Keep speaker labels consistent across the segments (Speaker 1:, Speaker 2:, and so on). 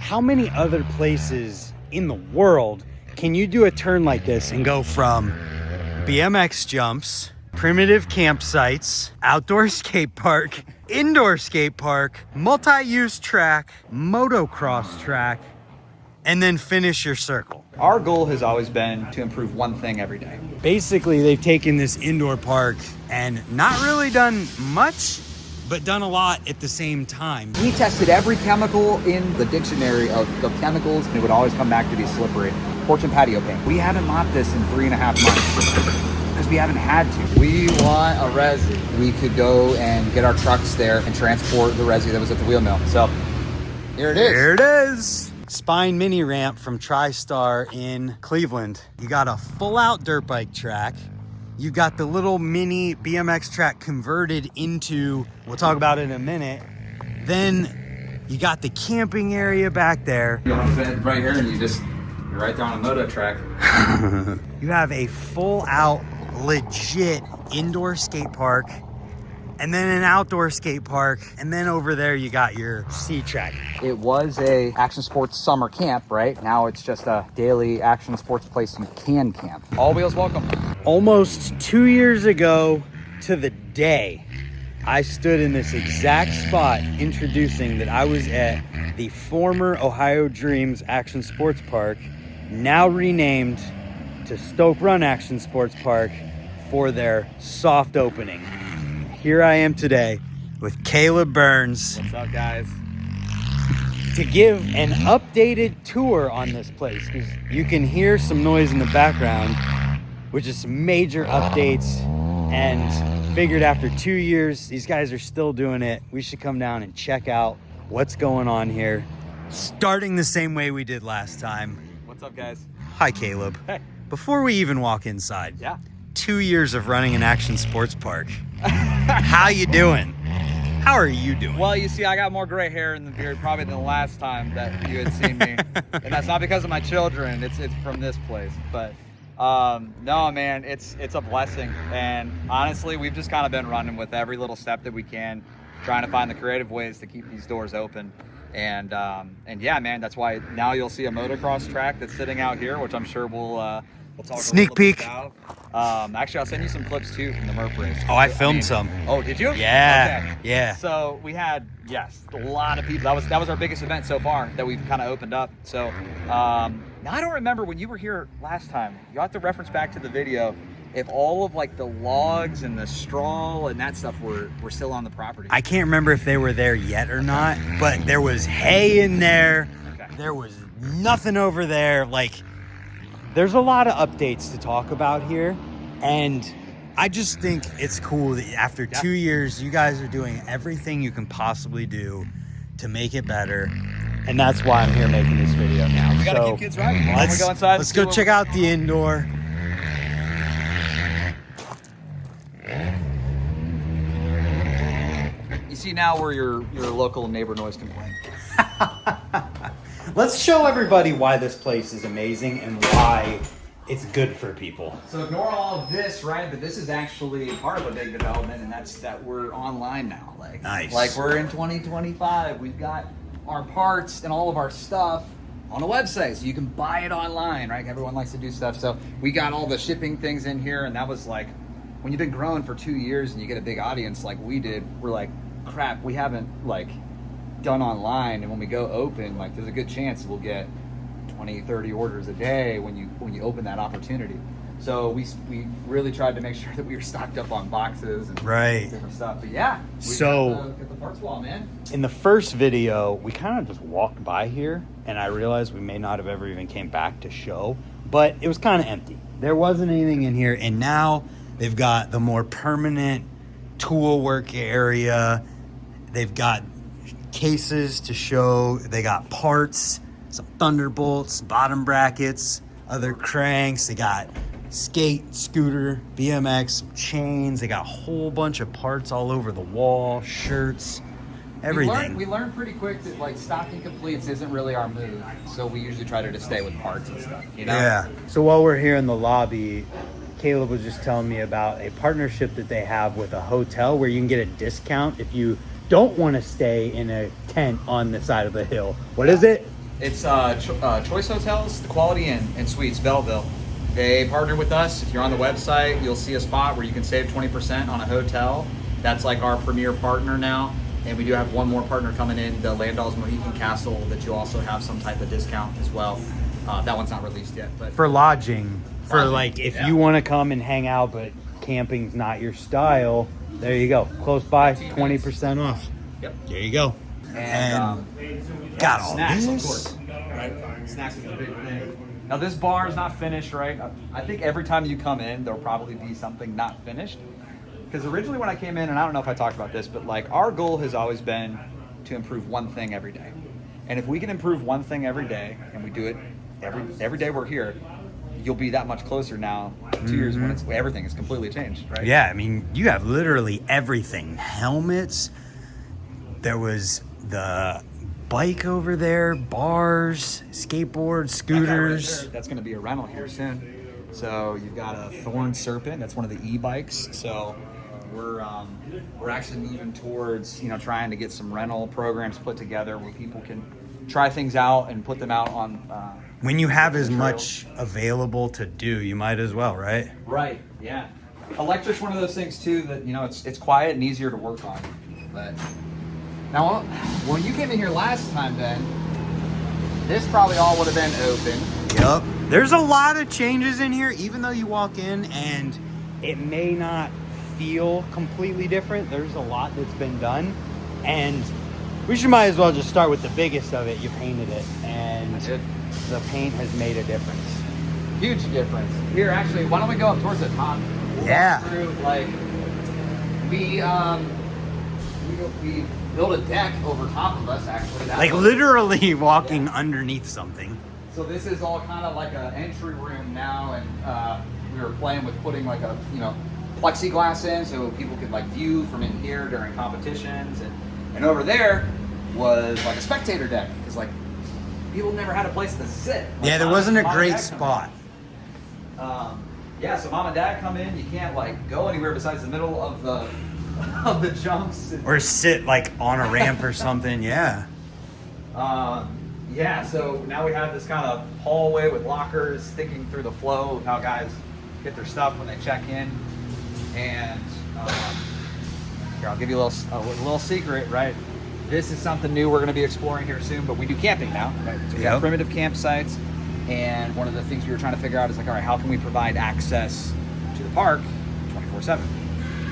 Speaker 1: how many other places in the world can you do a turn like this and go from BMX jumps, primitive campsites, outdoor skate park, indoor skate park, multi-use track, motocross track, and then finish your circle?
Speaker 2: Our goal has always been to improve one thing every day.
Speaker 1: Basically, they've taken this indoor park and not really done much, but done a lot at the same time.
Speaker 2: We tested every chemical in the dictionary of chemicals, and it would always come back to be slippery. Porch and patio paint. We haven't mopped this in 3.5 months because we haven't had to. We want a resi. We could go and get our trucks there and transport the resi that was at the wheel mill. So here it is.
Speaker 1: Here it is. Spine mini ramp from TriStar in Cleveland. You got a full out dirt bike track. You got the little mini BMX track converted into, we'll talk about it in a minute. Then you got the camping area back there.
Speaker 2: You want to sit right here and you're right there on a moto track.
Speaker 1: You have a full out legit indoor skate park, and then an outdoor skate park, and then over there you got your C track.
Speaker 2: It was a action sports summer camp, right? Now it's just a daily action sports place you can camp. All wheels welcome.
Speaker 1: Almost 2 years ago to the day, I stood in this exact spot introducing that I was at the former Ohio Dreams Action Sports Park, now renamed to Stoke Run Action Sports Park, for their soft opening. Here I am today with Caleb Burns.
Speaker 2: What's up, guys?
Speaker 1: To give an updated tour on this place, because you can hear some noise in the background, which is some major updates, and figured after 2 years, these guys are still doing it. We should come down and check out what's going on here, starting the same way we did last time.
Speaker 2: What's up, guys?
Speaker 1: Hi, Caleb.
Speaker 2: Hey.
Speaker 1: Before we even walk inside,
Speaker 2: Yeah.
Speaker 1: 2 years of running an action sports park. How you doing? How are you doing?
Speaker 2: Well, you see, I got more gray hair in the beard probably than the last time that you had seen me. And that's not because of my children. It's from this place. But no, man, it's a blessing. And honestly, we've just kind of been running with every little step that we can, trying to find the creative ways to keep these doors open. And yeah, man, that's why now you'll see a motocross track that's sitting out here, which I'm sure we'll talk
Speaker 1: Sneak
Speaker 2: a little bit
Speaker 1: peek.
Speaker 2: about. Actually, I'll send you some clips too from the Merp race.
Speaker 1: Oh, I filmed some.
Speaker 2: Oh, did you?
Speaker 1: Yeah,
Speaker 2: Okay.
Speaker 1: yeah.
Speaker 2: So we had, yes, a lot of people. That was our biggest event so far that we've kind of opened up. So now I don't remember when you were here last time. You have to reference back to the video if all of like the logs and the straw and that stuff were still on the property.
Speaker 1: I can't remember if they were there yet or not, but there was hay in there.
Speaker 2: Okay.
Speaker 1: There was nothing over there. Like, there's a lot of updates to talk about here, and I just think it's cool that after 2 years, you guys are doing everything you can possibly do to make it better, and that's why I'm here making this video now.
Speaker 2: We gotta keep kids riding.
Speaker 1: Let's
Speaker 2: go inside.
Speaker 1: Let's go check out the indoor.
Speaker 2: You see now we're your local neighbor noise complaint.
Speaker 1: Let's show everybody why this place is amazing and why it's good for people.
Speaker 2: So ignore all of this, right? But this is actually part of a big development, and that's that we're online now. Like,
Speaker 1: Nice.
Speaker 2: Like we're in 2025. We've got our parts and all of our stuff on a website, so you can buy it online, right? Everyone likes to do stuff. So we got all the shipping things in here, and that was like, when you've been growing for 2 years and you get a big audience like we did, we're like, crap, we haven't like done online, and when we go open, like there's a good chance we'll get 20, 30 orders a day when you open that opportunity. So we really tried to make sure that we were stocked up on boxes and
Speaker 1: Right.
Speaker 2: different stuff. But yeah,
Speaker 1: So
Speaker 2: got the parts wall, man.
Speaker 1: in the first video, we kind of just walked by here, and I realized we may not have ever even came back to show, but it was kind of empty. There wasn't anything in here, and now they've got the more permanent tool work area. They've got cases to show. They got parts, some Thunderbolts, bottom brackets, other cranks. They got skate, scooter, BMX, chains. They got a whole bunch of parts all over the wall, shirts, everything.
Speaker 2: We learned pretty quick that like stocking completes isn't really our move. So we usually try to just stay with parts and stuff, you know?
Speaker 1: Yeah. So while we're here in the lobby, Caleb was just telling me about a partnership that they have with a hotel where you can get a discount if you don't want to stay in a tent on the side of the hill. What is it?
Speaker 2: It's Choice Hotels, the Quality Inn and Suites, Belleville. They partner with us. If you're on the website, you'll see a spot where you can save 20% on a hotel. That's like our premier partner now. And we do have one more partner coming in, the Landau's Mohican Castle, that you'll also have some type of discount as well. That one's not released yet. But
Speaker 1: For lodging, for like if
Speaker 2: yeah.
Speaker 1: you want to come and hang out, but camping's not your style, there you go. Close by, 20% off.
Speaker 2: Yep.
Speaker 1: There you go.
Speaker 2: And
Speaker 1: got all
Speaker 2: snacks,
Speaker 1: this.
Speaker 2: of course. Right? Snacks is a big thing. Now this bar is not finished, right? I think every time you come in, there'll probably be something not finished. Because originally when I came in, and I don't know if I talked about this, but like our goal has always been to improve one thing every day. And if we can improve one thing every day, and we do it every day we're here, you'll be that much closer now. 2 years when everything is completely changed, right?
Speaker 1: Yeah, I mean, you have literally everything. Helmets. There was the bike over there, bars, skateboards, scooters.
Speaker 2: Right, that's going to be a rental here soon. So you've got a Thorn Serpent. That's one of the e-bikes. So we're actually moving towards trying to get some rental programs put together where people can try things out and put them out on.
Speaker 1: When you have as
Speaker 2: trails.
Speaker 1: much available to do, you might as well, right?
Speaker 2: Right. Yeah. Electric's one of those things too that it's quiet and easier to work on. But now, when you came in here last time, Ben, this probably all would have been open.
Speaker 1: Yep. There's a lot of changes in here, even though you walk in and it may not feel completely different. There's a lot that's been done. And might as well just start with the biggest of it. You painted it. And
Speaker 2: I did.
Speaker 1: the paint has made a difference.
Speaker 2: Huge difference. Here, actually, why don't we go up towards the top? We'll
Speaker 1: Yeah.
Speaker 2: walk through, like, we built a deck over top of us, actually. That
Speaker 1: Like
Speaker 2: was-
Speaker 1: literally walking underneath something.
Speaker 2: So this is all kind of like an entry room now, and we were playing with putting like a plexiglass in so people could like view from in here during competitions, and over there was like a spectator deck because like people never had a place to sit. Like,
Speaker 1: Yeah, there wasn't a
Speaker 2: Mom and
Speaker 1: great
Speaker 2: Dad
Speaker 1: spot.
Speaker 2: Yeah, so mom and dad come in. You can't like go anywhere besides the middle of the jumps.
Speaker 1: Or sit like on a ramp or something, yeah.
Speaker 2: Yeah, so now we have this kind of hallway with lockers thinking through the flow of how guys get their stuff when they check in. And here, I'll give you a little secret, right? This is something new we're going to be exploring here soon, but we do camping now, right? So we have primitive campsites, and one of the things we were trying to figure out is like, all right, how can we provide access to the park 24/7?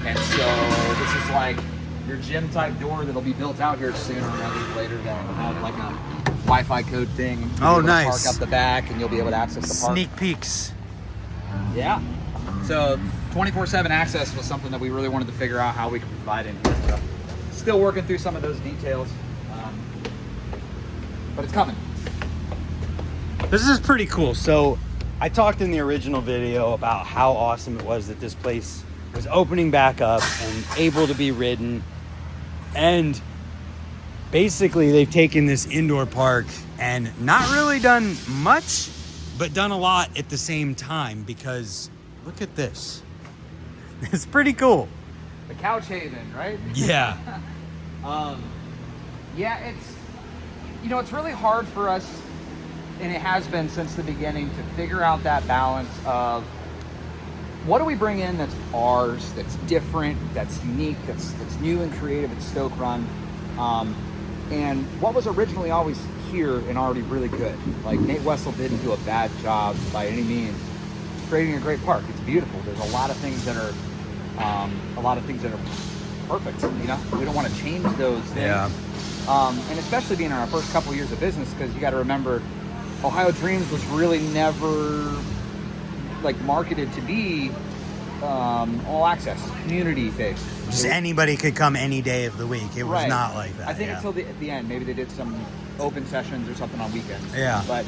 Speaker 2: And so this is like your gym type door that'll be built out here soon, or a week later that'll have like a Wi-Fi code thing. You'll be able to
Speaker 1: nice.
Speaker 2: Park up the back, and you'll be able to access the park.
Speaker 1: Sneak peeks.
Speaker 2: Yeah. So 24/7 access was something that we really wanted to figure out how we could provide in here. So still working through some of those details, but it's coming.
Speaker 1: This is pretty cool. So I talked in the original video about how awesome it was that this place was opening back up and able to be ridden. And basically they've taken this indoor park and not really done much, but done a lot at the same time, because look at this. It's pretty cool.
Speaker 2: The couch haven, right?
Speaker 1: Yeah.
Speaker 2: Yeah, it's really hard for us, and it has been since the beginning, to figure out that balance of what do we bring in that's ours, that's different, that's unique, that's new and creative at Stoke Run, and what was originally always here and already really good. Like Nate Wessel didn't do a bad job by any means creating a great park. It's beautiful. There's a lot of things that are perfect. We don't want to change those things.
Speaker 1: Yeah.
Speaker 2: And especially being in our first couple years of business, because you got to remember, Ohio Dreams was really never like marketed to be all access, community based.
Speaker 1: Just anybody could come any day of the week. It was not like that.
Speaker 2: I think until the end, maybe they did some open sessions or something on weekends.
Speaker 1: Yeah.
Speaker 2: But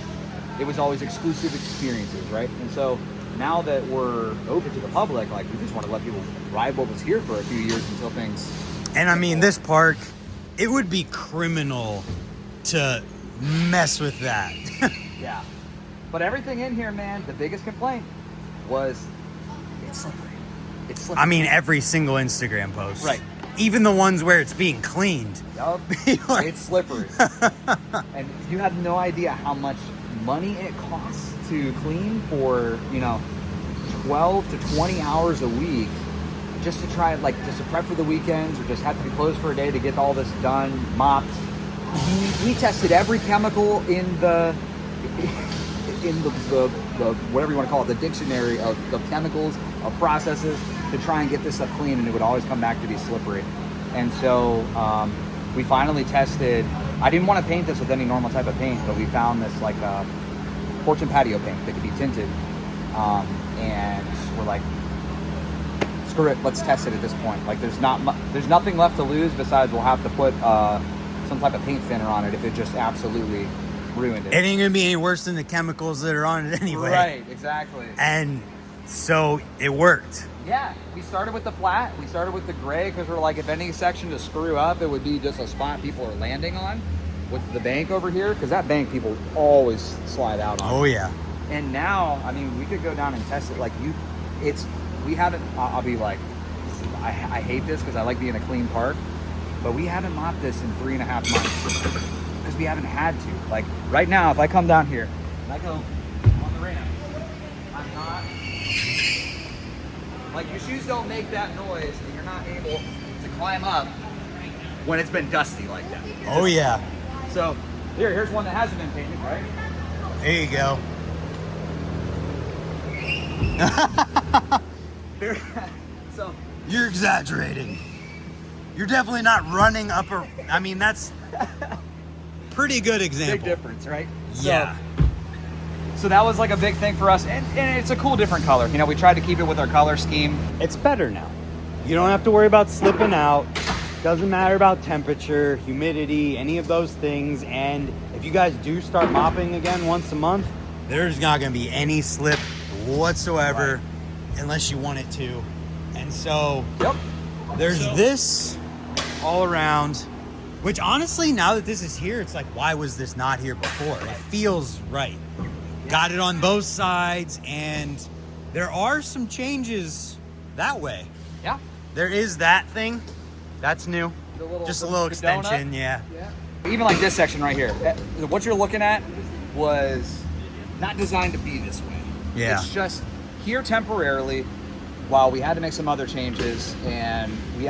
Speaker 2: it was always exclusive experiences, right? And so now that we're open to the public, like we just want to let people ride what was here for a few years until things.
Speaker 1: And I mean, this park, it would be criminal to mess with that.
Speaker 2: Yeah. But everything in here, man, the biggest complaint was it's slippery. It's slippery.
Speaker 1: I mean, every single Instagram post.
Speaker 2: Right.
Speaker 1: even the ones where it's being cleaned.
Speaker 2: Yup. It's slippery. And you have no idea how much money it costs to clean for, 12 to 20 hours a week just to try, just to prep for the weekends or just have to be closed for a day to get all this done, mopped. We tested every chemical in the whatever you want to call it, the dictionary of chemicals, of processes to try and get this stuff clean, and it would always come back to be slippery. And so we finally tested. I didn't want to paint this with any normal type of paint, but we found this porch and patio paint that could be tinted, and we're like, screw it, let's test it at this point. There's nothing left to lose besides we'll have to put some type of paint thinner on it if it just absolutely ruined it.
Speaker 1: It ain't gonna be any worse than the chemicals that are on it anyway.
Speaker 2: Right, exactly.
Speaker 1: And so it worked.
Speaker 2: Yeah, we started with the flat. We started with the gray because we're like, if any section to screw up, it would be just a spot people are landing on with the bank over here, because that bank people always slide out on.
Speaker 1: Oh yeah.
Speaker 2: And now, we could go down and test it. We haven't, I'll be like, I hate this because I like being a clean park, but we haven't mopped this in 3.5 months because we haven't had to. Right now, if I come down here and I go on the ramp, I'm not, your shoes don't make that noise and you're not able to climb up when it's been dusty like that.
Speaker 1: Oh yeah.
Speaker 2: So here's one that hasn't been painted, right?
Speaker 1: There you go.
Speaker 2: So
Speaker 1: You're exaggerating. You're definitely not running up that's pretty good example.
Speaker 2: big difference, right?
Speaker 1: Yeah.
Speaker 2: So that was a big thing for us, and it's a cool different color. We tried to keep it with our color scheme.
Speaker 1: It's better now. You don't have to worry about slipping out. Doesn't matter about temperature, humidity, any of those things. And if you guys do start mopping again once a month, there's not going to be any slip whatsoever, unless you want it to. And so there's this all around, which honestly, now that this is here, it's like, why was this not here before? It feels right. Got it on both sides, and there are some changes that way.
Speaker 2: Yeah.
Speaker 1: There is that thing. That's new. Just a little extension, yeah.
Speaker 2: Even this section right here. What you're looking at was not designed to be this way.
Speaker 1: Yeah.
Speaker 2: It's just here temporarily while we had to make some other changes, and we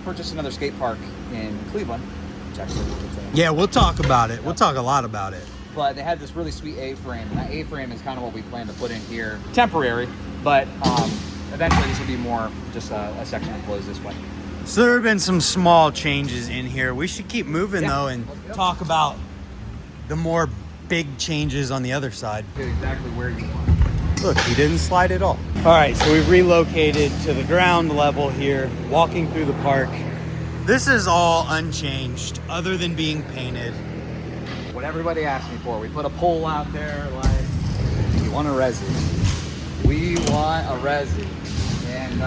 Speaker 2: purchased another skate park in Cleveland, which actually
Speaker 1: Yeah, we'll talk about it. We'll talk a lot about it.
Speaker 2: But they had this really sweet A-frame, and that A-frame is kind of what we plan to put in here. Temporary, but eventually this will be more just a section that flows this way.
Speaker 1: So there have been some small changes in here. We should keep moving though and talk about the more big changes on the other side.
Speaker 2: Get exactly where you want.
Speaker 1: Look, he didn't slide at all. All right, so we've relocated to the ground level here, walking through the park. This is all unchanged other than being painted.
Speaker 2: What everybody asked me for. We put a poll out there you want a resi? We want a resi. And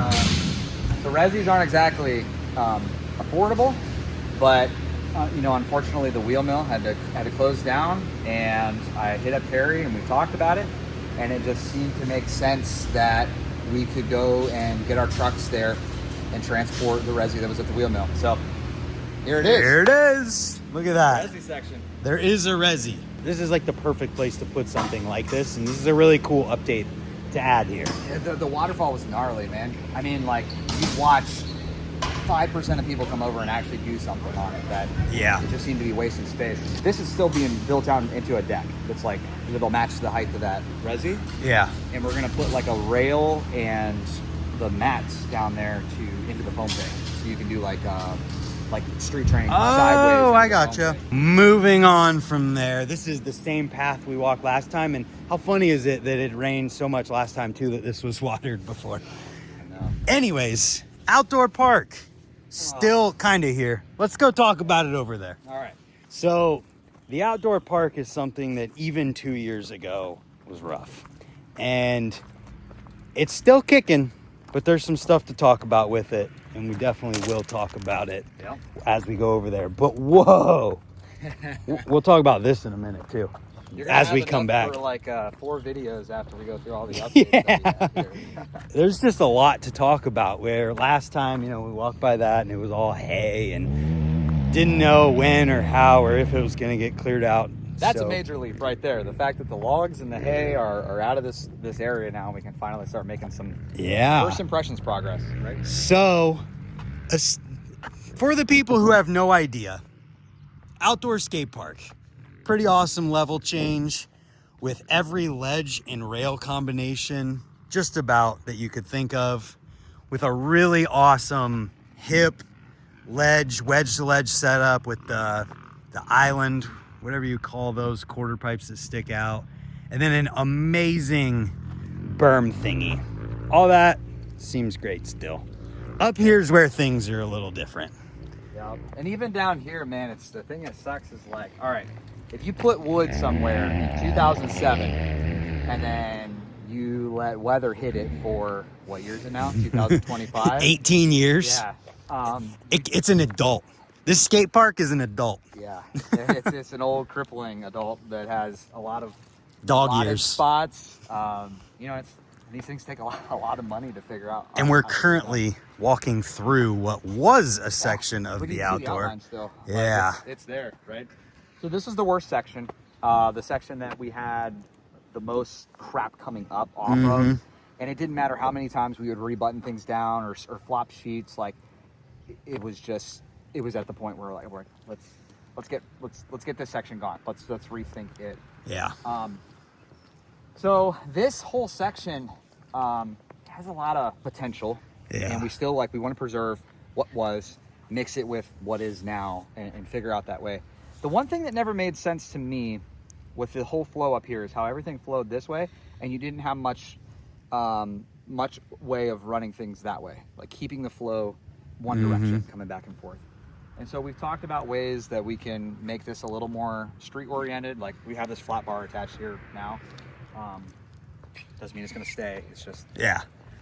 Speaker 2: the resis aren't exactly affordable, but unfortunately the wheel mill had to close down, and I hit up Perry and we talked about it, and it just seemed to make sense that we could go and get our trucks there and transport the resi that was at the wheel mill. So here it is.
Speaker 1: Here it is. Look at that.
Speaker 2: Resi section.
Speaker 1: There is a resi. This is the perfect place to put something like this, and this is a really cool update to add here.
Speaker 2: Yeah, the waterfall was gnarly, man. You watch 5% of people come over and actually do something on it. It just seemed to be wasting space. This is still being built out into a deck that's it'll match the height of that resi.
Speaker 1: Yeah.
Speaker 2: And we're gonna put a rail and the mats down there into the foam thing, so you can do street training sideways.
Speaker 1: Oh, I gotcha. Moving on from there, this is the same path we walked last time, and how funny is it that it rained so much last time too that this was watered before?
Speaker 2: I know.
Speaker 1: Anyways, outdoor park, still kind of here. Let's go talk about it over there.
Speaker 2: All right.
Speaker 1: So the outdoor park is something that even 2 years ago was rough, and it's still kicking, but there's some stuff to talk about with it, and we definitely will talk about it as we go over there. But whoa, we'll talk about this in a minute too.
Speaker 2: You're gonna
Speaker 1: as
Speaker 2: have
Speaker 1: we come
Speaker 2: enough
Speaker 1: back.
Speaker 2: for like 4 videos after we go through all the updates that we have here.
Speaker 1: There's just a lot to talk about, where last time, we walked by that and it was all hay and didn't know when or how or if it was going to get cleared out.
Speaker 2: That's a major leap right there. The fact that the logs and the hay are out of this area now, and we can finally start making some first impressions progress, right?
Speaker 1: So, for the people who have no idea, outdoor skate park, pretty awesome level change with every ledge and rail combination just about that you could think of, with a really awesome hip ledge, wedge to ledge setup with the island, whatever you call those quarter pipes that stick out, and then an amazing berm thingy. All that seems great still. Up here's where things are a little different.
Speaker 2: Yeah, and even down here, man, it's the thing that sucks is like, all right, if you put wood somewhere in 2007 and then you let weather hit it for what year is it now? 2025?
Speaker 1: 18 years.
Speaker 2: Yeah.
Speaker 1: It's an adult. This skate park is an adult.
Speaker 2: Yeah. It's an old crippling adult that has a lot of
Speaker 1: dog years
Speaker 2: spots. These things take a lot of money to figure out.
Speaker 1: And we're currently walking through what was a section of the outdoor.
Speaker 2: Still.
Speaker 1: Yeah.
Speaker 2: Like it's there, right? So this is the worst section. The section that we had the most crap coming up off of. And it didn't matter how many times we would rebutton things down or flop sheets. Like it was at the point where like let's get this section gone. Let's rethink it.
Speaker 1: Yeah.
Speaker 2: So this whole section has a lot of potential.
Speaker 1: Yeah.
Speaker 2: And we still we want to preserve what was, mix it with what is now, and figure out that way. The one thing that never made sense to me with the whole flow up here is how everything flowed this way, and you didn't have much way of running things that way, like keeping the flow one direction, coming back and forth. And so we've talked about ways that we can make this a little more street oriented. Like we have this flat bar attached here now. Doesn't mean it's going to stay. It's just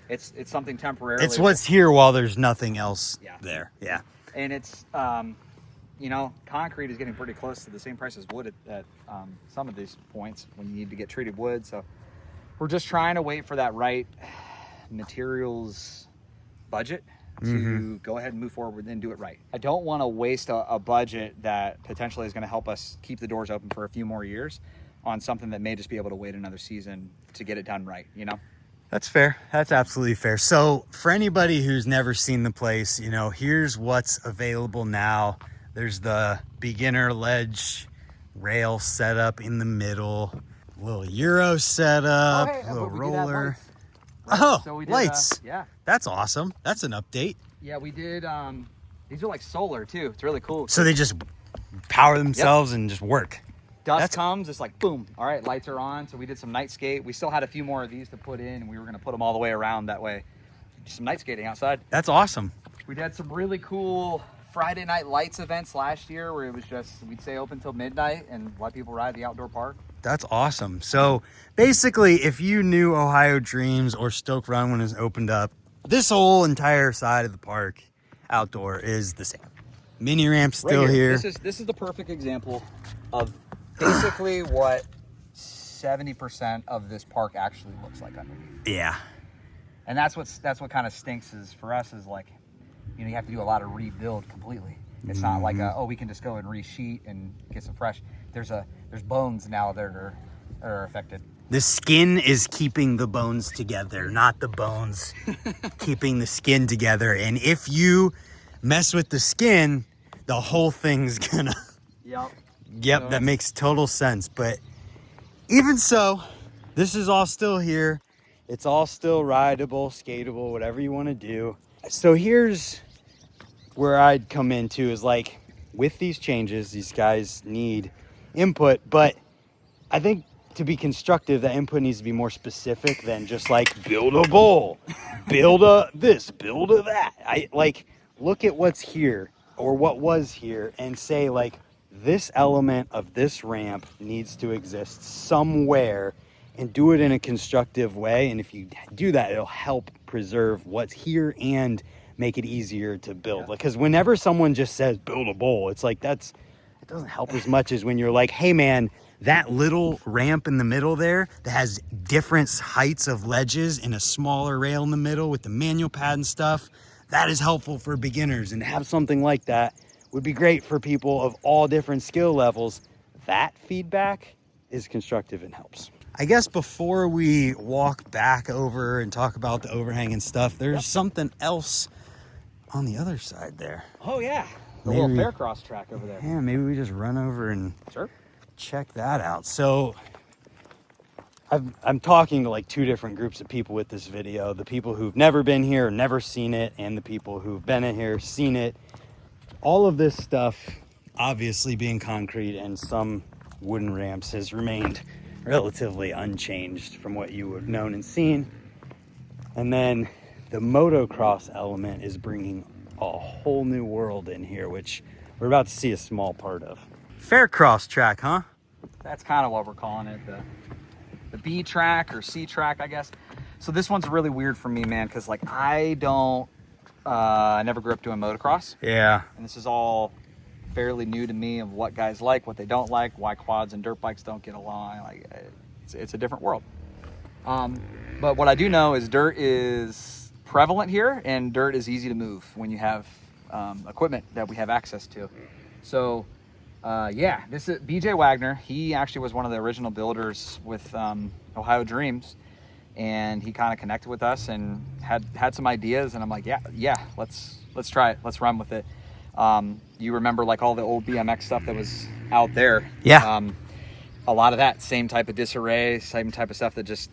Speaker 2: it's something temporary.
Speaker 1: It's what's here while there's nothing else there. Yeah.
Speaker 2: And it's concrete is getting pretty close to the same price as wood at some of these points when you need to get treated wood. So we're just trying to wait for that right materials budget to go ahead and move forward and do it right. I don't want to waste a budget that potentially is going to help us keep the doors open for a few more years on something that may just be able to wait another season to get it done right,
Speaker 1: That's fair. That's absolutely fair. So for anybody who's never seen the place, here's what's available now. There's the beginner ledge rail setup in the middle, a little Euro setup, a little roller. Oh, so we did, lights. That's awesome. That's an update.
Speaker 2: Yeah, we did. These are like solar too. It's really cool.
Speaker 1: So they just power themselves and just work.
Speaker 2: Dust comes, it's like boom. All right, lights are on. So we did some night skate. We still had a few more of these to put in, and we were going to put them all the way around that way. Some night skating outside.
Speaker 1: That's awesome.
Speaker 2: We did some really cool Friday night lights events last year where it was just, we'd stay open till midnight and let people ride the outdoor park.
Speaker 1: That's awesome. So basically, if you knew Ohio Dreams or Stoke Run when it opened up, this whole entire side of the park outdoor is the same. Mini ramp's still here.
Speaker 2: This is the perfect example of basically what 70% of this park actually looks like underneath.
Speaker 1: Yeah.
Speaker 2: And that's what kind of stinks is for us is like, you have to do a lot of rebuild completely. It's not like we can just go and resheet and get some fresh. There's bones now that are affected.
Speaker 1: The skin is keeping the bones together, not the bones keeping the skin together. And if you mess with the skin, the whole thing's gonna. Yep, that makes total sense. But even so, this is all still here. It's all still rideable, skateable, whatever you want to do. So here's where I'd come into is like, with these changes, these guys need input, but I think to be constructive, that input needs to be more specific than just like build a bowl, build a this, build a that. I like look at what's here or what was here and say like this element of this ramp needs to exist somewhere and do it in a constructive way. And if you do that, it'll help preserve what's here and make it easier to build. Because whenever someone just says build a bowl, it's like it doesn't help as much as when you're like, hey man, that little ramp in the middle there that has different heights of ledges and a smaller rail in the middle with the manual pad and stuff, that is helpful for beginners. And to have something like that would be great for people of all different skill levels. That feedback is constructive and helps. I guess before we walk back over and talk about the overhang and stuff, there's something else on the other side there.
Speaker 2: Oh yeah, the little faircross track over there.
Speaker 1: Yeah, maybe we just run over and
Speaker 2: Sure.
Speaker 1: check that out. So I'm talking to like two different groups of people with this video. The people who've never been here, never seen it, and the people who've been in here, seen it. All of this stuff obviously being concrete and some wooden ramps has remained relatively unchanged from what you would have known and seen. And then the motocross element is bringing a whole new world in here, which we're about to see a small part of. Faircross track, huh?
Speaker 2: That's kind of what we're calling it, the B track or C track, I guess. So this one's really weird for me, man, because like I never grew up doing motocross.
Speaker 1: Yeah.
Speaker 2: And this is all fairly new to me of what guys like, what they don't like, why quads and dirt bikes don't get along. Like it's a different world. But what I do know is dirt is prevalent here, and dirt is easy to move when you have equipment that we have access to. So yeah, this is BJ Wagner. He actually was one of the original builders with Ohio Dreams, and he kind of connected with us and had some ideas, and I'm like, yeah, let's try it. Let's run with it. You remember like all the old BMX stuff that was out there?
Speaker 1: Yeah.
Speaker 2: A lot of that same type of disarray, same type of stuff that just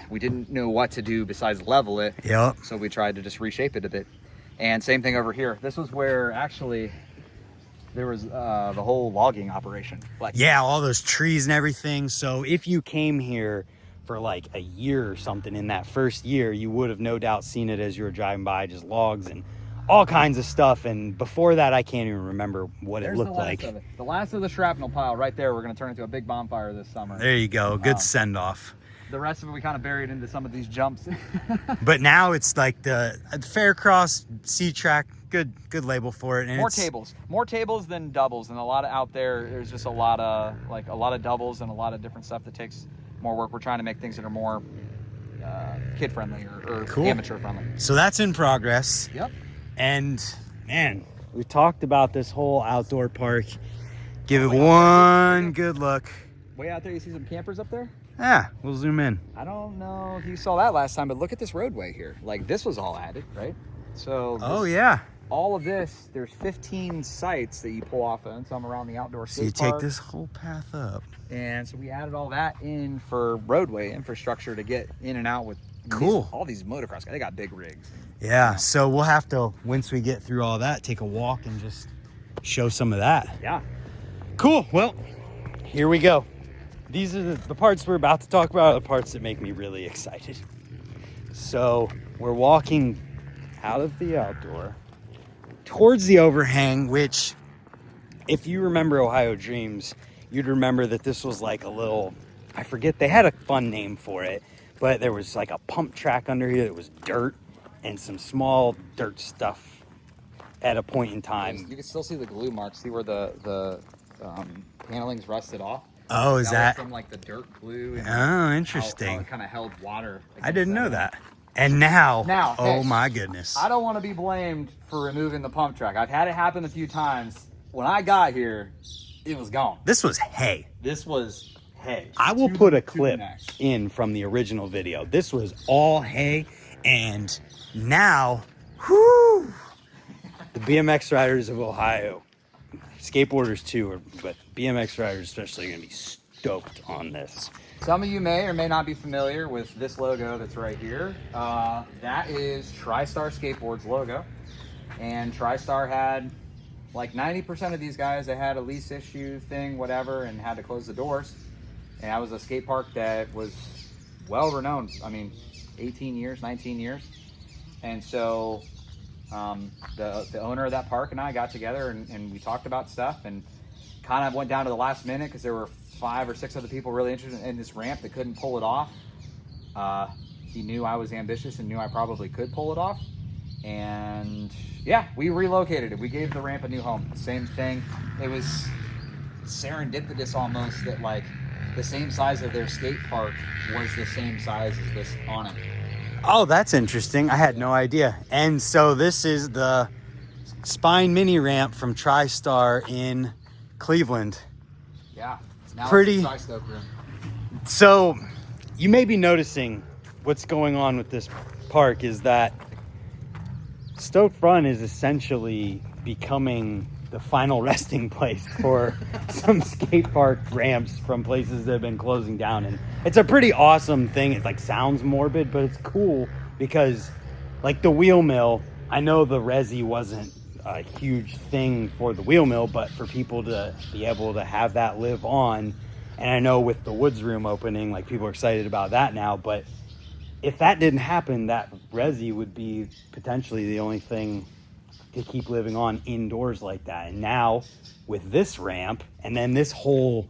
Speaker 2: we didn't know what to do besides level it.
Speaker 1: Yep.
Speaker 2: So we tried to just reshape it a bit. And same thing over here. This was where actually there was the whole logging operation. Like,
Speaker 1: yeah, all those trees and everything. So if you came here for like a year or something in that first year, you would have no doubt seen it as you were driving by, just logs and all kinds of stuff. And before that, I can't even remember what it looked like.
Speaker 2: The last of the shrapnel pile right there. We're going to turn into a big bonfire this summer.
Speaker 1: There you go. Good send off.
Speaker 2: The rest of it we kind of buried into some of these jumps.
Speaker 1: But now it's like the Faircross C-Track. Good label for it. And
Speaker 2: more tables than doubles, and a lot of out there's just a lot of doubles and a lot of different stuff that takes more work. We're trying to make things that are more kid friendly or
Speaker 1: cool.
Speaker 2: Amateur friendly.
Speaker 1: So that's in progress.
Speaker 2: Yep.
Speaker 1: And man, we talked about this whole outdoor park. Give it one good look.
Speaker 2: Way out there, you see some campers up there?
Speaker 1: Yeah, we'll zoom in.
Speaker 2: I don't know if you saw that last time, but look at this roadway here. Like this was all added, right? So
Speaker 1: oh yeah.
Speaker 2: All of this, there's 15 sites that you pull off of, and some around the outdoor skate
Speaker 1: So you
Speaker 2: park.
Speaker 1: take this whole path up.
Speaker 2: And so we added all that in for roadway infrastructure to get in and out with
Speaker 1: cool.
Speaker 2: All these motocross guys, they got big rigs.
Speaker 1: Yeah,
Speaker 2: You know.
Speaker 1: so we'll have to, once we get through all that, take a walk and just show some of that.
Speaker 2: Yeah.
Speaker 1: Cool, well, here we go. These are the parts we're about to talk about, are the parts that make me really excited. So we're walking out of the outdoor towards the overhang, which if you remember Ohio Dreams, you'd remember that this was like a little, I forget, they had a fun name for it, but there was like a pump track under here that was dirt and some small dirt stuff at a point in time.
Speaker 2: You can still see the glue marks. See where the paneling's rusted off?
Speaker 1: Oh, is that?
Speaker 2: From like the dirt glue. And
Speaker 1: oh, interesting.
Speaker 2: How it kind of held water.
Speaker 1: I didn't know that. And now, oh
Speaker 2: hey,
Speaker 1: my goodness.
Speaker 2: I don't want to be blamed for removing the pump track. I've had it happen a few times. When I got here, it was gone.
Speaker 1: This was hay.
Speaker 2: This was hay.
Speaker 1: I will put a clip in from the original video. This was all hay, and now, whoo, the BMX riders of Ohio, skateboarders too, but BMX riders especially, are going to be stoked on this.
Speaker 2: Some of you may or may not be familiar with this logo that's right here. That is TriStar Skateboards logo. And TriStar had like 90% of these guys, they had a lease issue thing, whatever, and had to close the doors. And that was a skate park that was well renowned. I mean, 18 years, 19 years. And so the owner of that park and I got together and we talked about stuff and kind of went down to the last minute because there were 5 or 6 other people really interested in this ramp that couldn't pull it off. He knew I was ambitious and knew I probably could pull it off. And yeah, we relocated it. We gave the ramp a new home. Same thing. It was serendipitous almost that like the same size of their skate park was the same size as this on it.
Speaker 1: Oh, that's interesting. I had no idea. And so this is the Spine mini ramp from TriStar in Cleveland.
Speaker 2: Yeah. Now
Speaker 1: Pretty.
Speaker 2: It's Stoke Run.
Speaker 1: So you may be noticing what's going on with this park is that Stoke Run is essentially becoming the final resting place for some skate park ramps from places that have been closing down. And it's a pretty awesome thing. It like sounds morbid, but it's cool because like the wheel mill, I know the resi wasn't a huge thing for the wheel mill, but for people to be able to have that live on, and I know with the Woods Room opening, like people are excited about that now, but if that didn't happen, that resi would be potentially the only thing to keep living on indoors like that. And now with this ramp and then this whole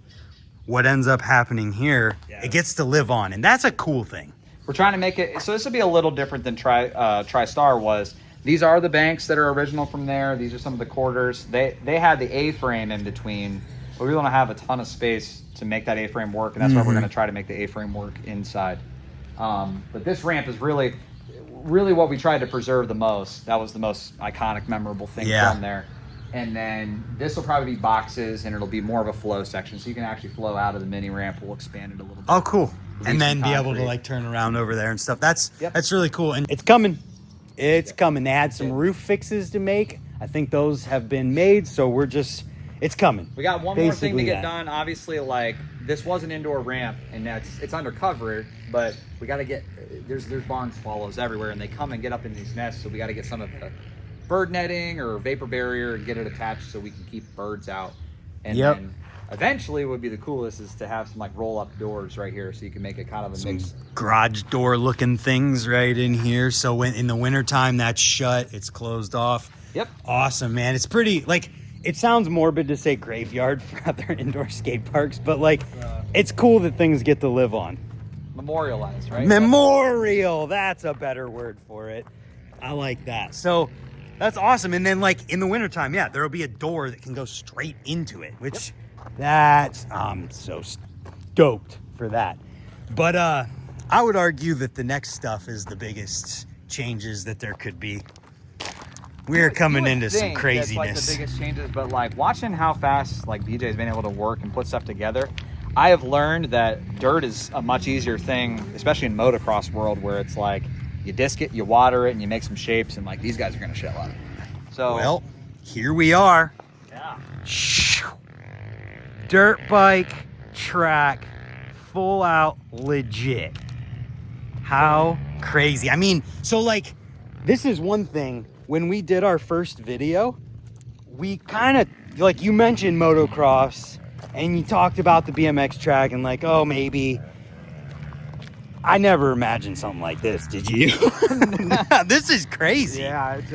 Speaker 1: what ends up happening here, it gets to live on, and that's a cool thing.
Speaker 2: We're trying to make it so this will be a little different than TriStar was. These are the banks that are original from there. These are some of the quarters. They had the A-frame in between, but we don't have a ton of space to make that A-frame work, and that's why we're going to try to make the A-frame work inside. But this ramp is really what we tried to preserve the most. That was the most iconic, memorable thing from there. And then this will probably be boxes, and it'll be more of a flow section, so you can actually flow out of the mini ramp. We'll expand it a little bit.
Speaker 1: Oh, cool. And then be able to
Speaker 2: concrete.
Speaker 1: like turn around over there and stuff. That's really cool, and it's coming. It's coming. They had some roof fixes to make. I think those have been made, so it's coming.
Speaker 2: We got one more thing to get done. Obviously, like this was an indoor ramp, and it's undercover, but we got to get there's barn swallows everywhere, and they come and get up in these nests. So we got to get some of the bird netting or vapor barrier and get it attached so we can keep birds out. And then eventually, what would be the coolest is to have some like roll up doors right here, so you can make it kind of a mix.
Speaker 1: Garage door looking things right in here. So when in the wintertime that's shut, it's closed off.
Speaker 2: Yep.
Speaker 1: Awesome, man. It's pretty like. It sounds morbid to say graveyard for other indoor skate parks, but like, it's cool that things get to live on.
Speaker 2: Memorialized, right?
Speaker 1: Memorial. That's a better word for it. I like that. So that's awesome. And then like in the wintertime, there'll be a door that can go straight into it, which that's, I'm so stoked for that. But I would argue that the next stuff is the biggest changes that there could be. We're coming into some craziness.
Speaker 2: That's like the biggest changes, but like watching how fast like BJ's been able to work and put stuff together, I have learned that dirt is a much easier thing, especially in motocross world where it's like you disc it, you water it, and you make some shapes, and like these guys are gonna shell out. So
Speaker 1: well, here we are.
Speaker 2: Yeah.
Speaker 1: Dirt bike track, full out legit. How crazy. I mean, so like this is one thing. When we did our first video, we kind of, like you mentioned motocross, and you talked about the BMX track and like, oh, maybe. I never imagined something like this, did you? This is crazy.
Speaker 2: Yeah, it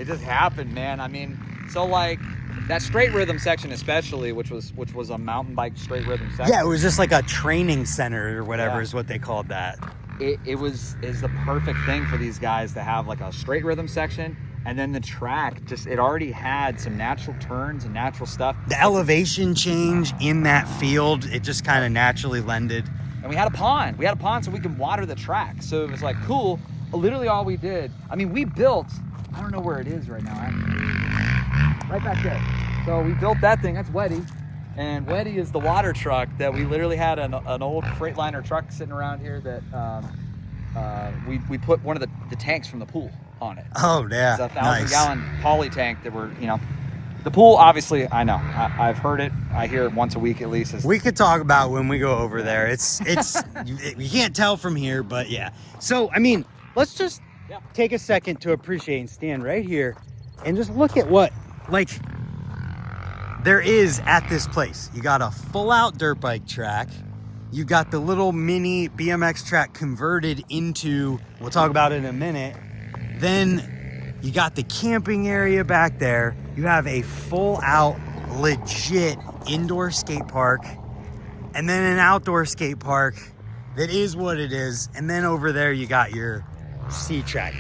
Speaker 2: just happened, man. I mean, so like that straight rhythm section especially, which was a mountain bike straight rhythm section.
Speaker 1: Yeah, it was just like a training center or whatever is what they called that.
Speaker 2: Is the perfect thing for these guys to have like a straight rhythm section, and then the track it already had some natural turns and natural stuff.
Speaker 1: The elevation change in that field, it just kind of naturally lended.
Speaker 2: And we had a pond so we can water the track, so it was like cool. Literally all we did, I mean, we built, I don't know where it is right now, right back there. So we built that thing. That's Weddy. And Weddy is the water truck that we literally had an old Freightliner truck sitting around here that we put one of the tanks from the pool on it.
Speaker 1: Oh, yeah.
Speaker 2: It's a 1,000-gallon poly tank that we're, the pool, obviously, I know. I've heard it. I hear it once a week at least.
Speaker 1: We could talk about when we go over there. It's you can't tell from here, but yeah. So, I mean, let's just take a second to appreciate and stand right here and just look at what, like, there is at this place. You got a full-out dirt bike track. You got the little mini BMX track converted into, we'll talk about it in a minute. Then you got the camping area back there. You have a full-out, legit indoor skate park. And then an outdoor skate park that is what it is. And then over there you got your C track.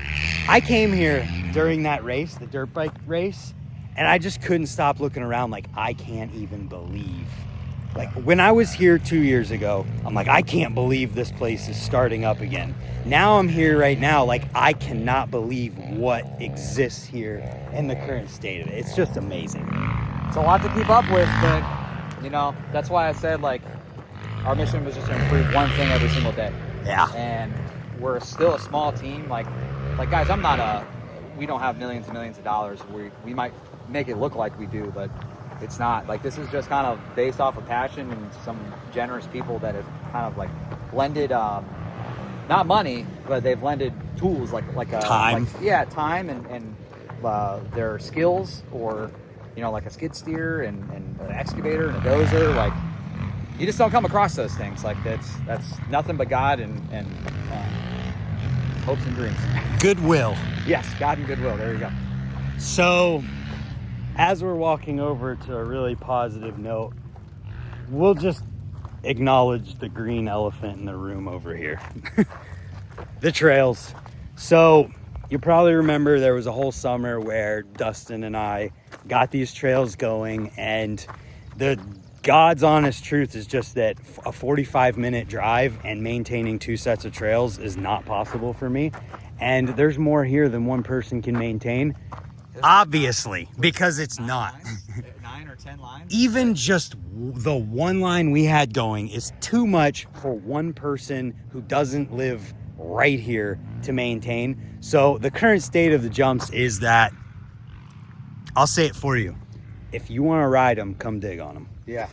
Speaker 1: I came here during that race, the dirt bike race, And I just couldn't stop looking around like, I can't even believe. Like, when I was here 2 years ago, I'm like, I can't believe this place is starting up again. Now I'm here right now, like, I cannot believe what exists here in the current state of it. It's just amazing.
Speaker 2: It's a lot to keep up with, but, you know, that's why I said, like, our mission was just to improve one thing every single day.
Speaker 1: Yeah.
Speaker 2: And we're still a small team. Like guys, we don't have millions and millions of dollars. We might make it look like we do, but it's not. Like, this is just kind of based off of passion and some generous people that have kind of like lended, not money, but they've lended tools like
Speaker 1: time.
Speaker 2: Time and their skills, or, you know, like a skid steer and an excavator and a dozer. Like, you just don't come across those things. Like, that's nothing but God and hopes and dreams.
Speaker 1: Goodwill.
Speaker 2: Yes, God and goodwill. There you go.
Speaker 1: So, as we're walking over to a really positive note, we'll just acknowledge the green elephant in the room over here. The trails. So, you probably remember there was a whole summer where Dustin and I got these trails going, and the God's honest truth is just that a 45-minute drive and maintaining 2 sets of trails is not possible for me. And there's more here than one person can maintain. Obviously, because it's not.
Speaker 2: 9 or 10 lines?
Speaker 1: Even just the one line we had going is too much for one person who doesn't live right here to maintain. So the current state of the jumps is that, I'll say it for you, if you want to ride them, come dig on them.
Speaker 2: Yeah.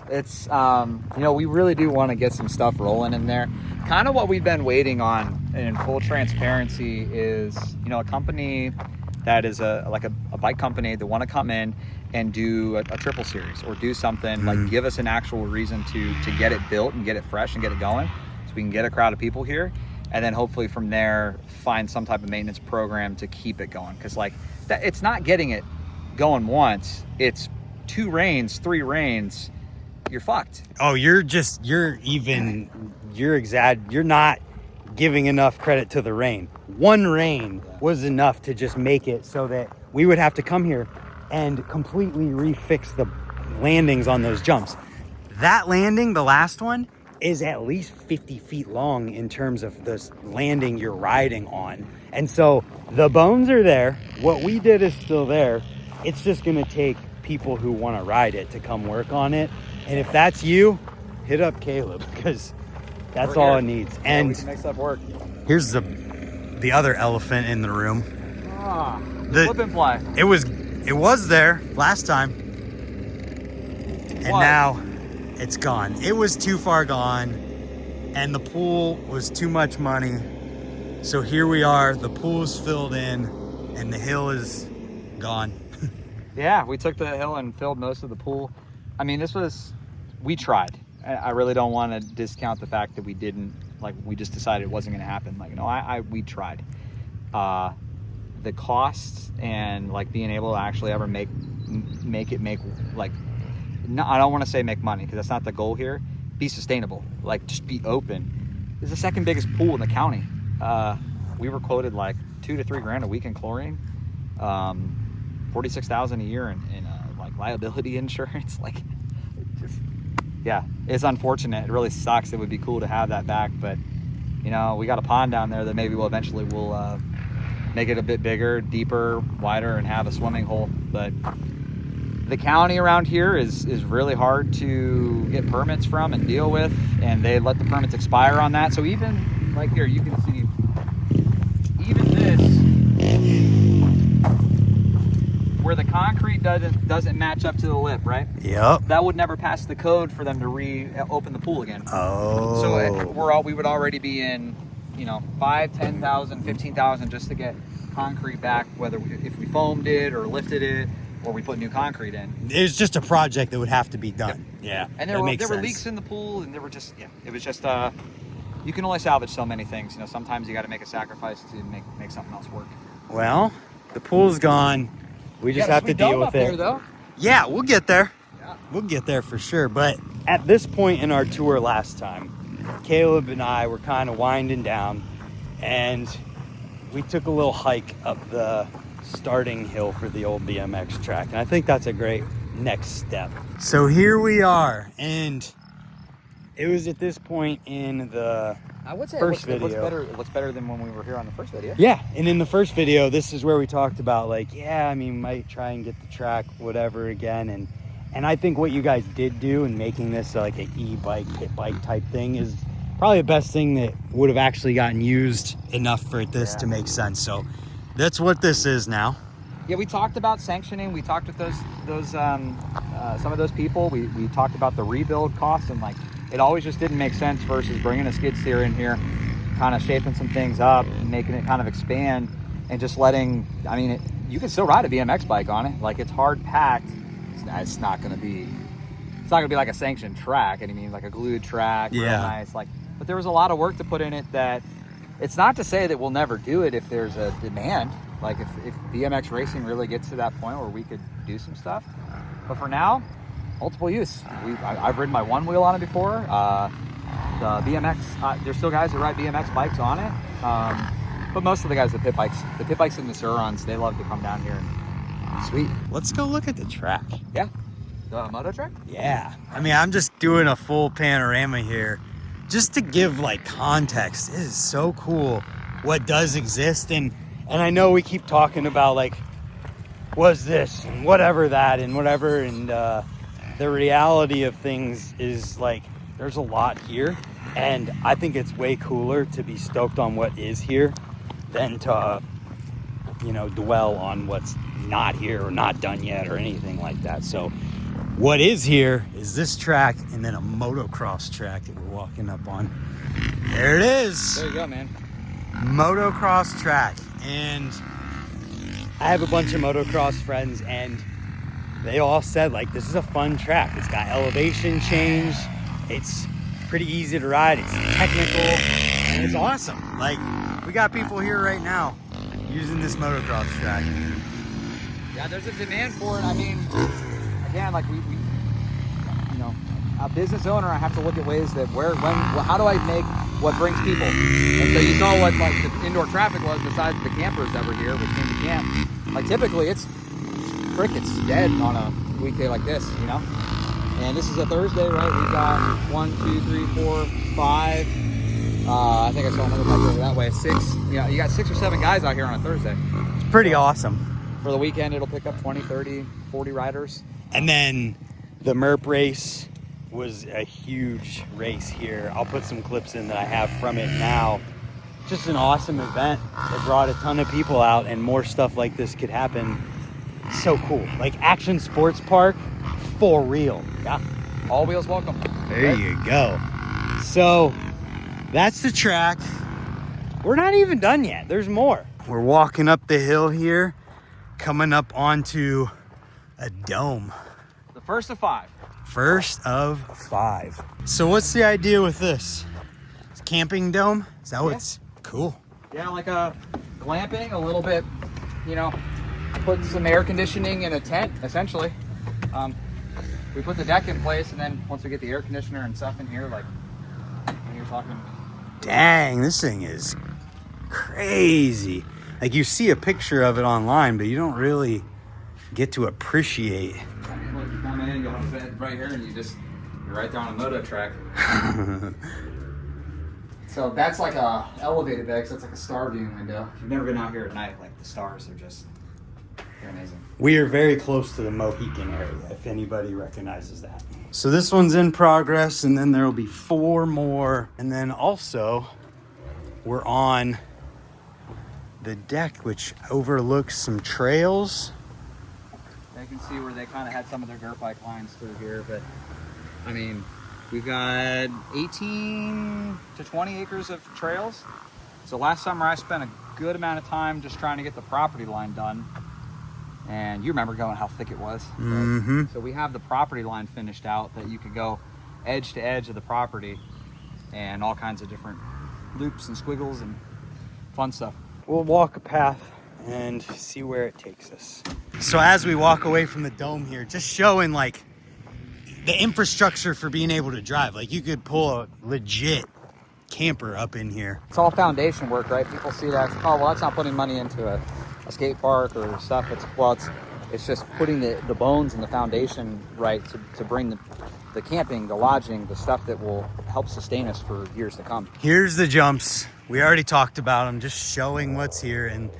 Speaker 2: It's, you know, we really do want to get some stuff rolling in there. Kind of what we've been waiting on, in full transparency, is, you know, a company that is a bike company that want to come in and do a triple series, or do something like give us an actual reason to get it built and get it fresh and get it going, so we can get a crowd of people here, and then hopefully from there find some type of maintenance program to keep it going. Because like that, it's not getting it going once, it's 2 rains, 3 rains, you're fucked.
Speaker 1: Oh, you're not giving enough credit to the rain. One rain was enough to just make it so that we would have to come here and completely refix the landings on those jumps. That landing, the last one, is at least 50 feet long in terms of the landing you're riding on. And so the bones are there. What we did is still there. It's just going to take people who want to ride it to come work on it. And if that's you, hit up Caleb, because that's all it needs. And
Speaker 2: we can make stuff work.
Speaker 1: Here's the other elephant in the room.
Speaker 2: The slip and fly.
Speaker 1: It was there last time, and now it's gone. It was too far gone, and the pool was too much money. So here we are. The pool's filled in, and the hill is gone.
Speaker 2: Yeah, we took the hill and filled most of the pool. I mean, we tried. I really don't want to discount the fact that we didn't, like, we just decided it wasn't going to happen. Like, no, we tried. The costs and, like, being able to actually ever make like, no, I don't want to say make money, because that's not the goal here. Be sustainable, like, just be open. It's the second biggest pool in the county. We were quoted like $2 to $3 grand a week in chlorine, $46,000 a year in like liability insurance. Like, yeah, it's unfortunate. It really sucks. It would be cool to have that back, but, you know, we got a pond down there that maybe we'll eventually make it a bit bigger, deeper, wider, and have a swimming hole. But the county around here is really hard to get permits from and deal with, and they let the permits expire on that. So even like here, you can see even this, where the concrete doesn't match up to the lip, right?
Speaker 1: Yep.
Speaker 2: That would never pass the code for them to reopen the pool again.
Speaker 1: Oh.
Speaker 2: So we would already be in, you know, 5, 10,000, 15,000 just to get concrete back, if we foamed it or lifted it or we put new concrete in.
Speaker 1: It was just a project that would have to be done. Yep. Yeah.
Speaker 2: And there were leaks in the pool, and there were just, it was just, you can only salvage so many things. You know, sometimes you got to make a sacrifice to make something else work.
Speaker 1: Well, the pool's gone. We just have to deal with it.
Speaker 2: There, though.
Speaker 1: Yeah, we'll get there.
Speaker 2: Yeah.
Speaker 1: We'll get there for sure. But at this point in our tour last time, Caleb and I were kind of winding down, and we took a little hike up the starting hill for the old BMX track. And I think that's a great next step. So here we are, and it was at this point in the
Speaker 2: I would say
Speaker 1: first
Speaker 2: it looks
Speaker 1: video.
Speaker 2: better. It looks better than when we were here on the first video.
Speaker 1: Yeah, and in the first video, this is where we talked about, like, yeah, I mean, might try and get the track, whatever, again. And I think what you guys did do in making this like an e-bike, pit bike type thing is probably the best thing that would have actually gotten used enough for this to make sense. So that's what this is now.
Speaker 2: Yeah, we talked about sanctioning. We talked with some of those people. We talked about the rebuild cost, and like it always just didn't make sense versus bringing a skid steer in here, kind of shaping some things up and making it kind of expand, and just letting. I mean, you can still ride a BMX bike on it. Like it's hard packed. It's not gonna be like a sanctioned track. And I mean, like a glued track, real nice. Like, but there was a lot of work to put in it. That it's not to say that we'll never do it if there's a demand. Like if BMX racing really gets to that point where we could do some stuff. But for now, multiple use. I've ridden my one wheel on it before. The BMX, there's still guys that ride BMX bikes on it. But most of the guys, the pit bikes and the Surons, they love to come down here. Sweet.
Speaker 1: Let's go look at the track.
Speaker 2: Yeah. The moto track?
Speaker 1: Yeah. I mean, I'm just doing a full panorama here just to give like context. It is so cool what does exist. And I know we keep talking about like, was this and whatever that and whatever. And the reality of things is like, there's a lot here. And I think it's way cooler to be stoked on what is here than to, dwell on what's not here or not done yet or anything like that. So what is here is this track and then a motocross track that we're walking up on. There it is.
Speaker 2: There you go, man.
Speaker 1: Motocross track. And I have a bunch of motocross friends, and they all said like this is a fun track. It's got elevation change, it's pretty easy to ride, it's technical, and it's awesome. Like we got people here right now using this motocross track.
Speaker 2: Yeah, there's a demand for it. I mean, again, like we a business owner, I have to look at ways that how do I make what brings people? And so you saw what like the indoor traffic was besides the campers that were here, which came to camp. Like typically it's crickets dead on a weekday like this, And this is a Thursday, right? We've got 1, 2, 3, 4, 5. I think I saw another bike over that way. 6. You got 6 or 7 guys out here on a Thursday.
Speaker 1: It's pretty awesome.
Speaker 2: For the weekend, it'll pick up 20, 30, 40 riders.
Speaker 1: And then the MERP race was a huge race here. I'll put some clips in that I have from it now. Just an awesome event. It brought a ton of people out, and more stuff like this could happen. So cool. Like Action Sports Park for real.
Speaker 2: Yeah. All wheels welcome.
Speaker 1: There you go. So that's the track. We're not even done yet. There's more. We're walking up the hill here, coming up onto a dome.
Speaker 2: The first of 5.
Speaker 1: First of 5. So what's the idea with this? It's camping dome? Is that what's cool?
Speaker 2: Yeah, like a glamping, a little bit, put some air conditioning in a tent, essentially. We put the deck in place, and then once we get the air conditioner and stuff in here, like when you're talking.
Speaker 1: Dang, this thing is crazy. Like you see a picture of it online, but you don't really get to appreciate.
Speaker 2: I mean, look, you come in, you'll have a bed right here, and you're right there on a moto track. So that's like a elevated bed, so that's like a star viewing window. If you've never been out here at night, like the stars are they're amazing.
Speaker 1: We are very close to the Mohican area, if anybody recognizes that. So this one's in progress, and then there will be 4 more. And then also, we're on the deck, which overlooks some trails.
Speaker 2: You can see where they kind of had some of their dirt bike lines through here, but I mean, we've got 18 to 20 acres of trails. So last summer I spent a good amount of time just trying to get the property line done. And you remember going how thick it was.
Speaker 1: Mm-hmm.
Speaker 2: So we have the property line finished out that you could go edge to edge of the property and all kinds of different loops and squiggles and fun stuff.
Speaker 1: We'll walk a path and see where it takes us. So as we walk away from the dome here, just showing like the infrastructure for being able to drive. Like you could pull a legit camper up in here.
Speaker 2: It's all foundation work, right? People see that, oh, well, that's not putting money into a a skate park or stuff. It's just putting the bones and the foundation right to bring the camping, the lodging, the stuff that will help sustain us for years to come.
Speaker 1: Here's the jumps. We already talked about them, just showing what's here and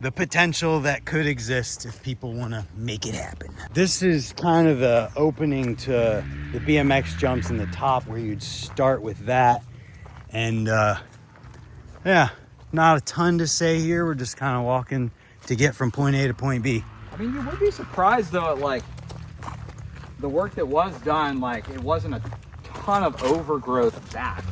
Speaker 1: the potential that could exist if people want to make it happen. This is kind of the opening to the BMX jumps in the top, where you'd start with that. And yeah, not a ton to say here. We're just kind of walking to get from point A to point B.
Speaker 2: I mean, you would be surprised though at like the work that was done. Like, it wasn't a ton of overgrowth back,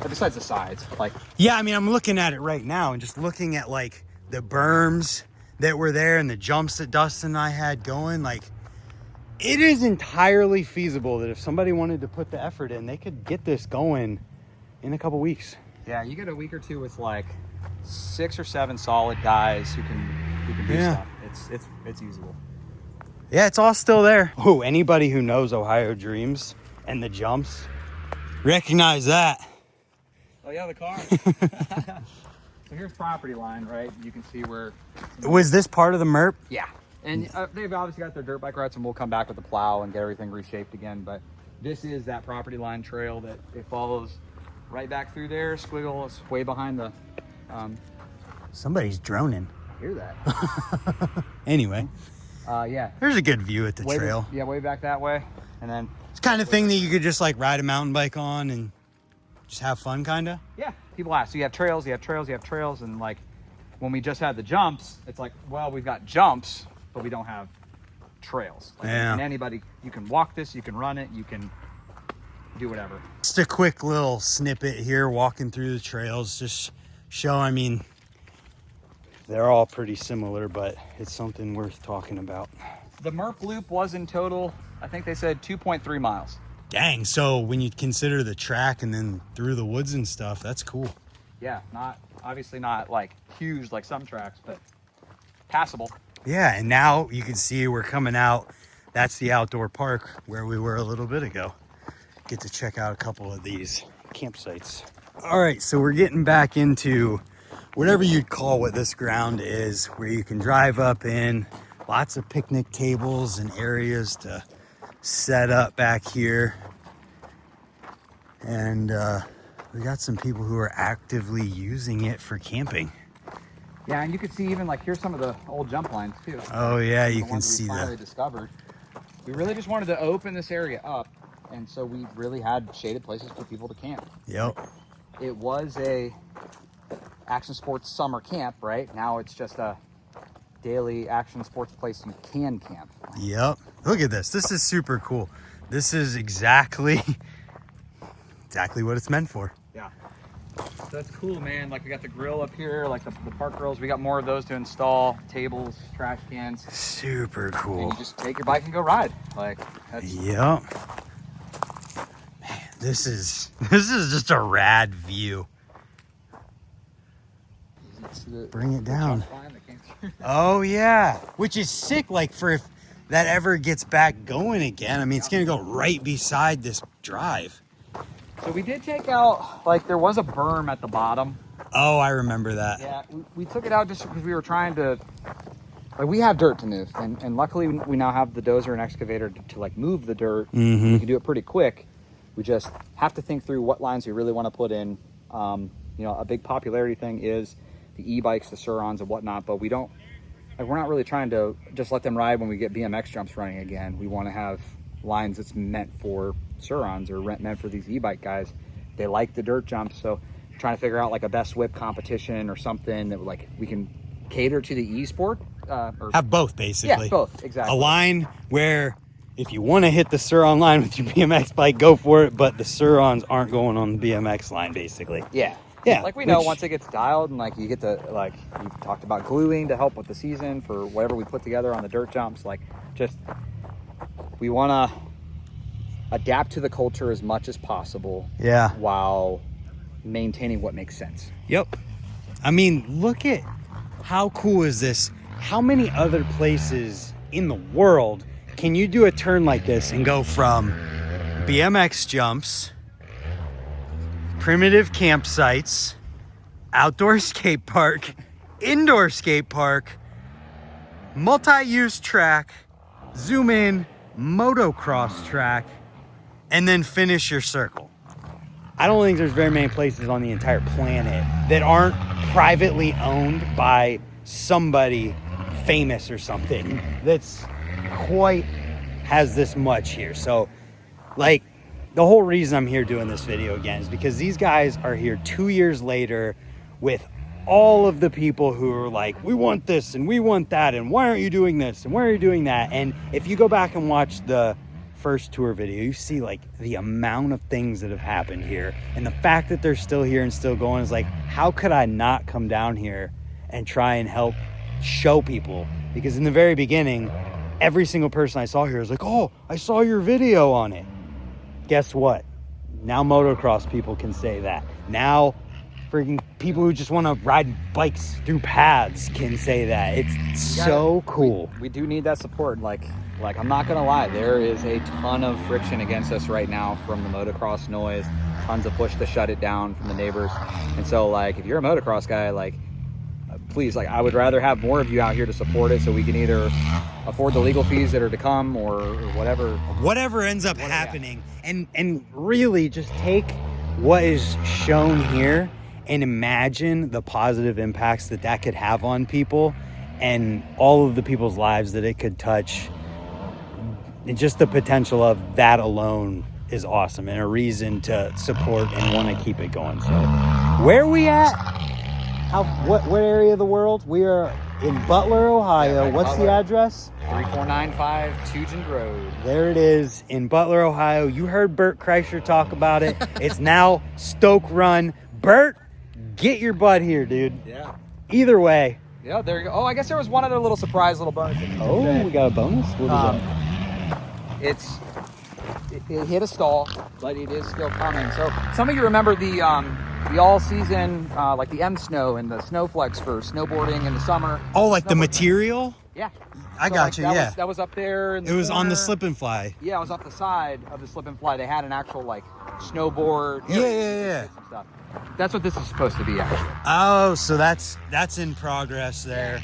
Speaker 2: besides the sides. Like,
Speaker 1: yeah, I mean, I'm looking at it right now and just looking at like the berms that were there and the jumps that Dustin and I had going. Like, it is entirely feasible that if somebody wanted to put the effort in, they could get this going in a couple weeks.
Speaker 2: yeah, you get a week or two with like 6 or 7 solid guys who can do stuff. It's usable.
Speaker 1: Yeah, it's all still there. Oh, anybody who knows Ohio Dreams and the jumps, recognize that.
Speaker 2: Oh yeah, the car. So here's property line, right? You can see where.
Speaker 1: Was this part of the MERP?
Speaker 2: Yeah, and they've obviously got their dirt bike routes, and we'll come back with the plow and get everything reshaped again. But this is that property line trail that it follows right back through there. Squiggle is way behind the.
Speaker 1: Somebody's droning.
Speaker 2: Hear that?
Speaker 1: Anyway,
Speaker 2: yeah.
Speaker 1: there's a good view at the trail.
Speaker 2: Yeah, way back that way, and then.
Speaker 1: It's kind of thing that you could just like ride a mountain bike on and just have fun, kind of.
Speaker 2: Yeah, people ask. So you have trails, and like when we just had the jumps, it's like, well, we've got jumps, but we don't have trails. Like,
Speaker 1: yeah.
Speaker 2: And anybody, you can walk this, you can run it, you can do whatever.
Speaker 1: Just a quick little snippet here, walking through the trails, just show. I mean, they're all pretty similar, but it's something worth talking about.
Speaker 2: The MERP loop was in total, I think they said 2.3 miles.
Speaker 1: Dang, so when you consider the track and then through the woods and stuff, that's cool.
Speaker 2: Yeah, obviously not like huge like some tracks, but passable.
Speaker 1: Yeah, and now you can see we're coming out. That's the outdoor park where we were a little bit ago. Get to check out a couple of these campsites. All right, so we're getting back into whatever you'd call what this ground is, where you can drive up in. Lots of picnic tables and areas to set up back here. And we got some people who are actively using it for camping.
Speaker 2: Yeah, and you can see even like here's some of the old jump lines too.
Speaker 1: Oh yeah, you can
Speaker 2: ones
Speaker 1: see
Speaker 2: we finally
Speaker 1: that.
Speaker 2: Discovered. We really just wanted to open this area up, and so we really had shaded places for people to camp.
Speaker 1: Yep.
Speaker 2: It was a action sports summer camp, right? Now it's just a daily action sports place you can camp.
Speaker 1: Yep. Look at this. This is super cool. This is exactly what it's meant for.
Speaker 2: Yeah. That's cool, man. Like, we got the grill up here, like the park grills. We got more of those to install. Tables, trash cans.
Speaker 1: Super cool.
Speaker 2: And you just take your bike and go ride. Like, that's...
Speaker 1: Yep. Man, this is just a rad view. Bring it down. Oh yeah, which is sick. Like, for if that ever gets back going again, I mean, it's gonna go right beside this drive.
Speaker 2: So we did take out, like, there was a berm at the bottom.
Speaker 1: Oh, I remember that.
Speaker 2: Yeah, we took it out just because we were trying to, like, we have dirt to move, and luckily we now have the dozer and excavator to like move the dirt.
Speaker 1: Mm-hmm.
Speaker 2: We can do it pretty quick. We just have to think through what lines we really want to put in. You know, a big popularity thing is the e-bikes, the Surons and whatnot, but we don't, like, we're not really trying to just let them ride when we get BMX jumps running again. We want to have lines that's meant for Surons or meant for these e-bike guys. They like the dirt jumps, so trying to figure out like a best whip competition or something that like we can cater to the e-sport. Or
Speaker 1: have both, basically.
Speaker 2: Yeah, both, exactly.
Speaker 1: A line where if you want to hit the Suron line with your BMX bike, go for it, but the Surons aren't going on the BMX line, basically.
Speaker 2: Yeah.
Speaker 1: Yeah.
Speaker 2: Like, we know once it gets dialed, and like you get to, like, you've talked about gluing to help with the season for whatever we put together on the dirt jumps, like, just, we want to adapt to the culture as much as possible.
Speaker 1: Yeah.
Speaker 2: While maintaining what makes sense.
Speaker 1: Yep. I mean, look at how cool is this? How many other places in the world can you do a turn like this and go from BMX jumps, primitive campsites, outdoor skate park, indoor skate park, multi-use track, zoom in, motocross track, and then finish your circle. I don't think there's very many places on the entire planet that aren't privately owned by somebody famous or something that's quite has this much here. So like the whole reason I'm here doing this video again is because these guys are here 2 years later with all of the people who are like, we want this and we want that, and why aren't you doing this and why are you doing that? And if you go back and watch the first tour video, you see like the amount of things that have happened here, and the fact that they're still here and still going is like, how could I not come down here and try and help show people? Because in the very beginning, every single person I saw here was like, oh, I saw your video on it. Guess what? Now motocross people can say that. Now freaking people who just want to ride bikes through paths can say that. It's so cool.
Speaker 2: We do need that support. Like I'm not gonna lie, there is a ton of friction against us right now from the motocross noise, tons of push to shut it down from the neighbors. And so like, if you're a motocross guy, like please, like I would rather have more of you out here to support it so we can either afford the legal fees that are to come or
Speaker 1: whatever ends up happening. And really just take what is shown here and imagine the positive impacts that could have on people and all of the people's lives that it could touch. And just the potential of that alone is awesome and a reason to support and want to keep it going. So where are we at? What area of the world? We are in Butler, Ohio.
Speaker 2: Yeah,
Speaker 1: what's
Speaker 2: Butler.
Speaker 1: The address?
Speaker 2: 3495 Tugend Road.
Speaker 1: There it is in Butler, Ohio. You heard Bert Kreischer talk about it. It's now Stoke Run. Bert, get your butt here, dude.
Speaker 2: Yeah.
Speaker 1: Either way.
Speaker 2: Yeah, there you go. Oh, I guess there was one other little surprise, little bonus.
Speaker 1: Oh, we got a bonus? What is that?
Speaker 2: It hit a stall, but it is still coming. So some of you remember the all season, like the M Snow and the Snowflex for snowboarding in the summer.
Speaker 1: Oh, like the material?
Speaker 2: Yeah.
Speaker 1: I got you, yeah.
Speaker 2: That was up there.
Speaker 1: It was on the slip and fly.
Speaker 2: Yeah, it was off the side of the slip and fly. They had an actual like snowboard.
Speaker 1: Yeah.
Speaker 2: Some stuff. That's what this is supposed to be, actually.
Speaker 1: Oh, so that's in progress there.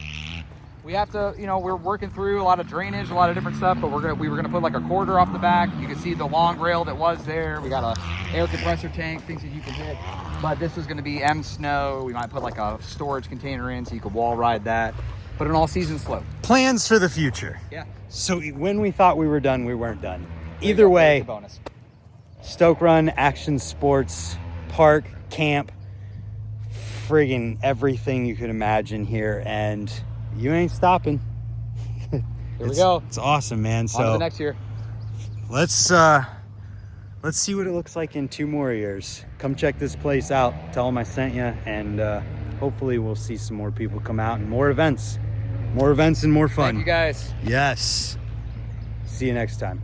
Speaker 2: We have to, we're working through a lot of drainage, a lot of different stuff, but we were gonna put like a quarter off the back. You can see the long rail that was there. We got a air compressor tank, things that you can hit. But this was gonna be M Snow. We might put like a storage container in so you could wall ride that. But an all-season slope.
Speaker 1: Plans for the future.
Speaker 2: Yeah.
Speaker 1: So when we thought we were done, we weren't done. Either way,
Speaker 2: bonus.
Speaker 1: Stoke Run, action sports, park, camp, friggin' everything you could imagine here, and you ain't stopping.
Speaker 2: Here we go.
Speaker 1: It's awesome, man. So
Speaker 2: on to the next year.
Speaker 1: Let's see what it looks like in 2 more years. Come check this place out. Tell them I sent you, and hopefully we'll see some more people come out and more events and more fun.
Speaker 2: Thank you guys.
Speaker 1: Yes. See you next time.